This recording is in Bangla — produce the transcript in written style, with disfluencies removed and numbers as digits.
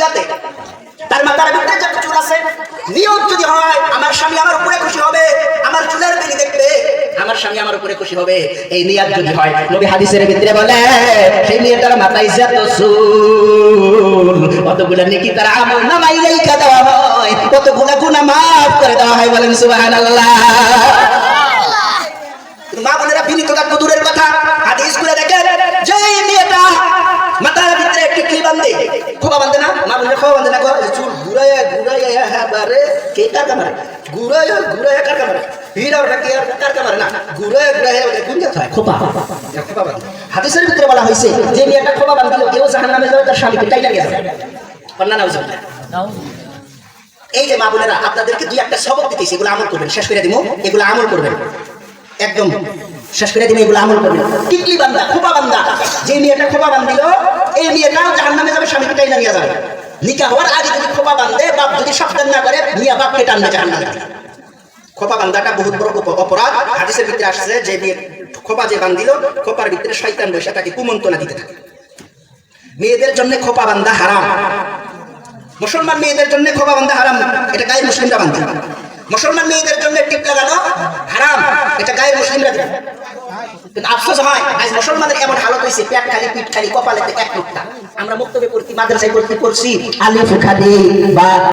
চুলাতে, তার মাথার ভিতরে যত চুল আছে, নিয়ত যদি হয় আমার স্বামী আমার উপরে খুশি হবে, আমার চুলের বেনি দেখবে আমার স্বামী আমার উপরে খুশি হবে, এই নিয়ত যদি হয়, নবী হাদিসের ভিতরে বলে সেই মেয়েটার মাথায় যত চুল কতগুলো নেকি তার আমল নামায় লেখা দেওয়া হয়, কতগুলো গুনাহ মাফ করে দেওয়া হয়। বলেন সুবহানাল্লাহ। মা বোনেরা বিনীত থাকবো দূরের কথা, হাদিস গুলো দেখেন যে মেয়েটা মাথার ভিতরে একটি ক্লিপ বাঁধে, খোপা বাঁধে না, মা বোনেরা খোপা বাঁধে না, চুল ঘুরাইয়া ঘুরাইয়া বারে কে কার কামারে, ঘুরাইয়া ঘুরাইয়া কার কামারে, হীরা ওটা কে আর কার কামারে না, ঘুরাইয়া ঘুরাইয়া গুঞ্জা হয় খোপা খোপা বাঁধে। হাদিসের ভিতরে বলা হয়েছে যে মেয়েটা খোপা বাঁধলো কেউ জাহান্নামে যাবে, তার স্বামীকে টাইলা নিয়ে যাবে। না না এই যে মা বোনেরা আপনাদেরকে দুই একটা সবক দিতেছি, এগুলো আমল করবেন, শেষ করে দিব, এগুলো আমল করবেন, একদম শেষ করে দিন, এগুলো আমল করবেন। টিকলি বান্দা, খোপা বান্দা, যে মেয়েটা খোপা বান্ধিল এই মেয়েটাও জাহান্নামে যাবে, স্বামীকে টাইনা নিয়ে যাবে। নিকাহ হওয়ার আগে যদি খোপা বান্ধে, বাপ যদি সাবধান না করে, মিয়া বাপকে টানবে জাহান্নামে। খোপা বান্ধাটা বহুত বড় অপরাধ। হাদিসের ভিতরে আসছে যে খোপা যে বান্ধিল, খোপার ভিতরে শয়তান বসে তাকে কুমন্ত্রণা দিতে থাকে। মেয়েদের জন্য খোপা বান্ধা হারাম, মুসলমান মেয়েদের জন্য খোপা বান্ধা হারাম, এটা গায়ে মুসলিমরা বান্ধে। মুসলমান মেয়েদের জন্য টিপ লাগানো হারাম, এটা গায়ে মুসলিমরা দেয়। কিন্তু আফসোস হয় আজ মুসলমানের এমন হালত হয়েছে, পেট খালি পিঠ খালি কপালেতে এক টুকটা। আমরা মুক্তবে পড়ছি, মাদ্রাসায় পড়ছি, আলিফ খালি বা